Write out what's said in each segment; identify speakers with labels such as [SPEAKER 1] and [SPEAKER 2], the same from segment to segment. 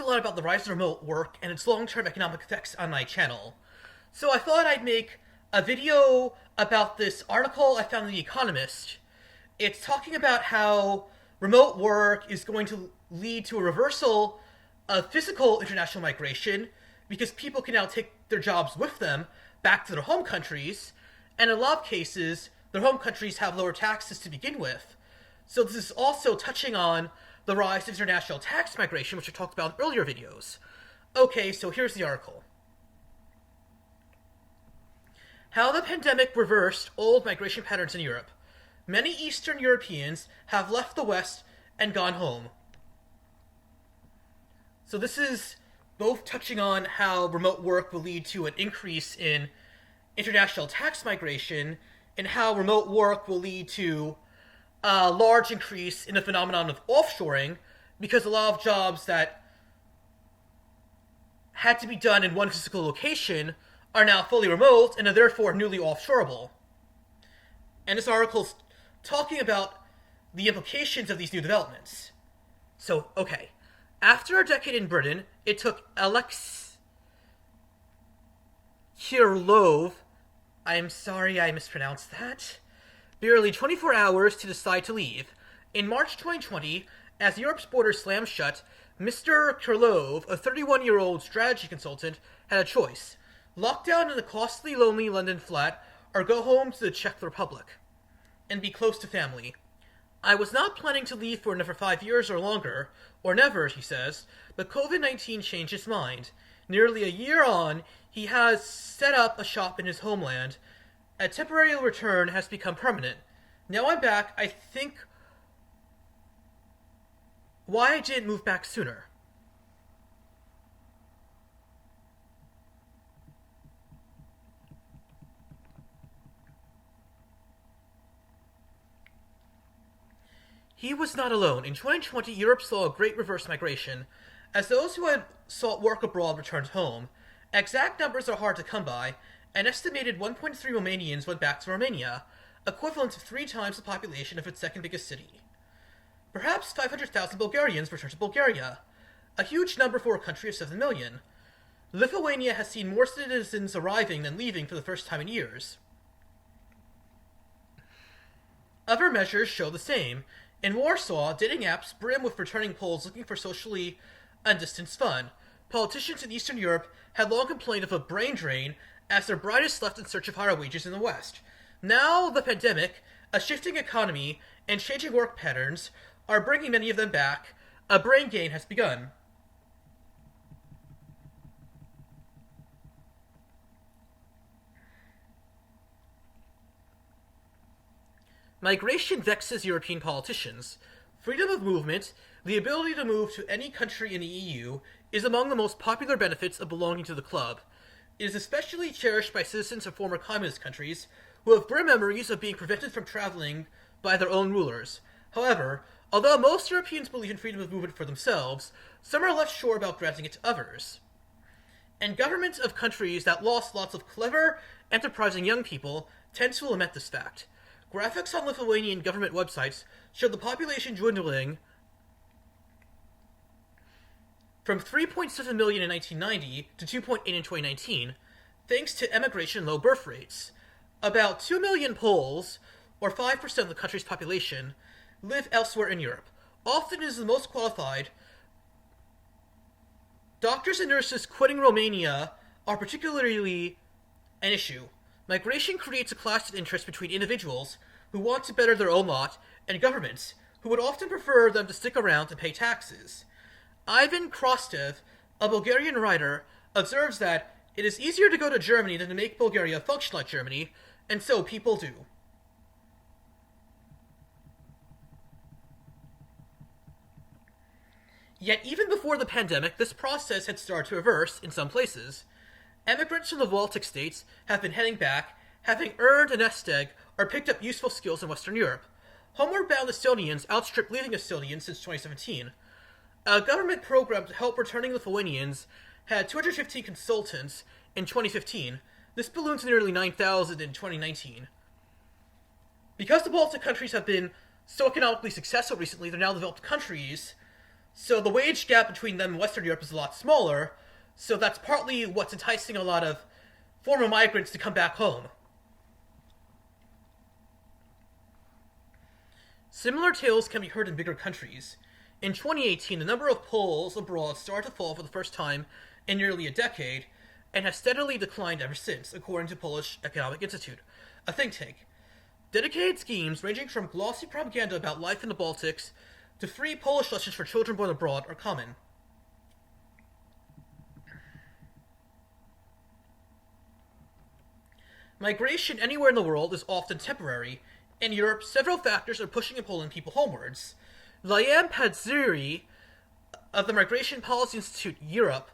[SPEAKER 1] a lot about the rise of remote work and its long-term economic effects on my channel. So I thought I'd make a video about this article I found in The Economist. It's talking about how remote work is going to lead to a reversal of physical international migration because people can now take their jobs with them back to their home countries, and in a lot of cases, their home countries have lower taxes to begin with. So this is also touching on the rise of international tax migration, which I talked about in earlier videos. Okay, so here's the article. How the pandemic reversed old migration patterns in Europe. Many Eastern Europeans have left the West and gone home. So this is both touching on how remote work will lead to an increase in international tax migration and how remote work will lead to a large increase in the phenomenon of offshoring, because a lot of jobs that had to be done in one physical location are now fully remote and are therefore newly offshoreable. And this article's talking about the implications of these new developments. So, okay. After a decade in Britain, it took Alex Kirillov, I'm sorry I mispronounced that, barely 24 hours to decide to leave. In March 2020, as Europe's borders slammed shut, Mr. Kirillov, a 31-year-old strategy consultant, had a choice. Lock down in a costly, lonely London flat, or go home to the Czech Republic and be close to family. I was not planning to leave for another 5 years or longer, or never, he says, but COVID-19 changed his mind. Nearly a year on, he has set up a shop in his homeland. A temporary return has become permanent. Now I'm back, I think why I didn't move back sooner. He was not alone. In 2020, Europe saw a great reverse migration, as those who had sought work abroad returned home. Exact numbers are hard to come by. An estimated 1.3 Romanians went back to Romania, equivalent to 3 times the population of its second biggest city. Perhaps 500,000 Bulgarians returned to Bulgaria, a huge number for a country of 7 million. Lithuania has seen more citizens arriving than leaving for the first time in years. Other measures show the same. In Warsaw, dating apps brim with returning Poles looking for socially undistanced fun. Politicians in Eastern Europe had long complained of a brain drain as their brightest left in search of higher wages in the West. Now, the pandemic, a shifting economy, and changing work patterns are bringing many of them back. A brain gain has begun. Migration vexes European politicians. Freedom of movement, the ability to move to any country in the EU, is among the most popular benefits of belonging to the club. It is especially cherished by citizens of former communist countries who have grim memories of being prevented from traveling by their own rulers. However, although most Europeans believe in freedom of movement for themselves, some are less sure about granting it to others. And governments of countries that lost lots of clever, enterprising young people tend to lament this fact. Graphics on Lithuanian government websites show the population dwindling from 3.7 million in 1990 to 2.8 in 2019, thanks to emigration and low birth rates. About 2 million Poles, or 5% of the country's population, live elsewhere in Europe. Often it is the most qualified. Doctors and nurses quitting Romania are particularly an issue. Migration creates a clash of interest between individuals who want to better their own lot and governments who would often prefer them to stick around and pay taxes. Ivan Krostev, a Bulgarian writer, observes that it is easier to go to Germany than to make Bulgaria function like Germany, and so people do. Yet even before the pandemic, this process had started to reverse in some places. Emigrants from the Baltic states have been heading back, having earned a nest egg or picked up useful skills in Western Europe. Homeward-bound Estonians outstripped leaving Estonians since 2017. A government program to help returning Lithuanians had 215 consultants in 2015. This ballooned to nearly 9,000 in 2019. Because the Baltic countries have been so economically successful recently, they're now developed countries, So the wage gap between them and Western Europe is a lot smaller, so that's partly what's enticing a lot of former migrants to come back home. Similar tales can be heard in bigger countries. In 2018, the number of Poles abroad started to fall for the first time in nearly a decade, and has steadily declined ever since, according to Polish Economic Institute, a think tank. Dedicated schemes ranging from glossy propaganda about life in the Baltics to free Polish lessons for children born abroad are common. Migration anywhere in the world is often temporary. In Europe, several factors are pushing and pulling people homewards. Liam Padziri of the Migration Policy Institute Europe,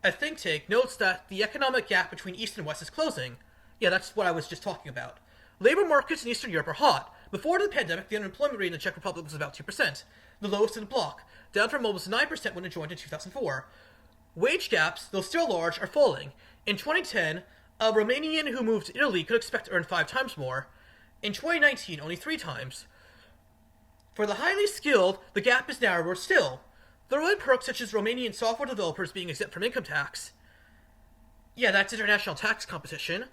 [SPEAKER 1] a think tank, notes that the economic gap between East and West is closing. Yeah, that's what I was just talking about. Labor markets in Eastern Europe are hot. Before the pandemic, the unemployment rate in the Czech Republic was about 2%, the lowest in the bloc, down from almost 9% when it joined in 2004. Wage gaps, though still large, are falling. In 2010, a Romanian who moved to Italy could expect to earn 5 times more. In 2019, only 3 times. For the highly skilled, the gap is narrower still. Throw in perks such as Romanian software developers being exempt from income tax. Yeah, that's international tax competition.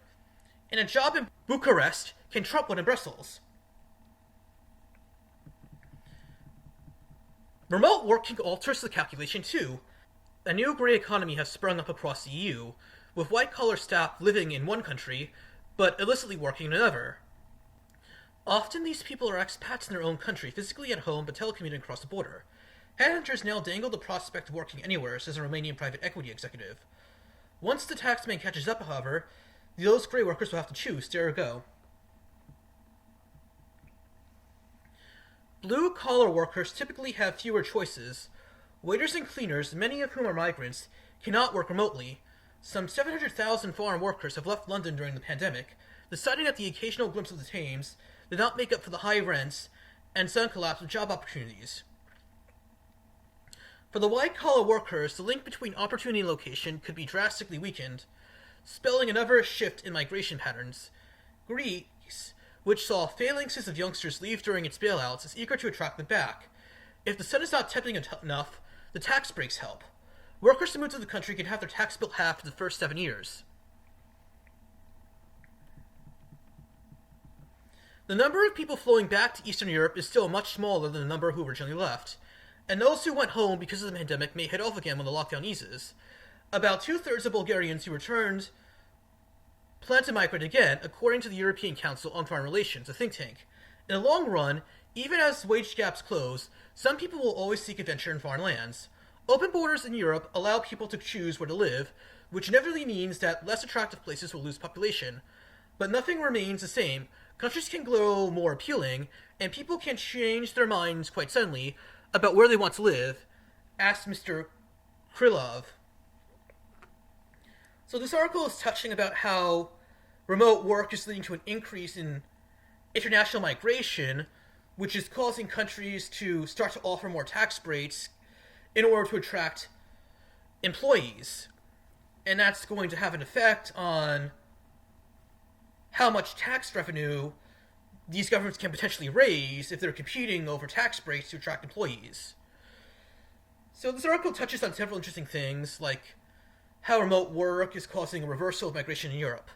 [SPEAKER 1] And a job in Bucharest can trump one in Brussels. Remote working alters the calculation too. A new grey economy has sprung up across the EU, with white-collar staff living in one country, but illicitly working in another. Often these people are expats in their own country, physically at home but telecommuting across the border. Headhunters now dangle the prospect of working anywhere, says a Romanian private equity executive. Once the taxman catches up, however, those grey workers will have to choose, stay or go. Blue-collar workers typically have fewer choices. Waiters and cleaners, many of whom are migrants, cannot work remotely. Some 700,000 foreign workers have left London during the pandemic, deciding that the occasional glimpse of the Thames did not make up for the high rents and sudden collapse of job opportunities. For the white-collar workers, the link between opportunity and location could be drastically weakened, spelling another shift in migration patterns. Greece, which saw phalanxes of youngsters leave during its bailouts, is eager to attract them back. If the sun is not tempting enough, the tax breaks help. Workers who move to the country can have their tax bill halved for the first 7 years. The number of people flowing back to Eastern Europe is still much smaller than the number who originally left, and those who went home because of the pandemic may head off again when the lockdown eases. About 2/3 of Bulgarians who returned plan to migrate again, according to the European Council on Foreign Relations, a think tank. In the long run, even as wage gaps close, some people will always seek adventure in foreign lands. Open borders in Europe allow people to choose where to live, which inevitably means that less attractive places will lose population. But nothing remains the same. Countries can grow more appealing, and people can change their minds quite suddenly about where they want to live, asked Mr. Krylov. So this article is touching about how remote work is leading to an increase in international migration, which is causing countries to start to offer more tax breaks in order to attract employees. And that's going to have an effect on how much tax revenue these governments can potentially raise if they're competing over tax breaks to attract employees. So this article touches on several interesting things, like how remote work is causing a reversal of migration in Europe.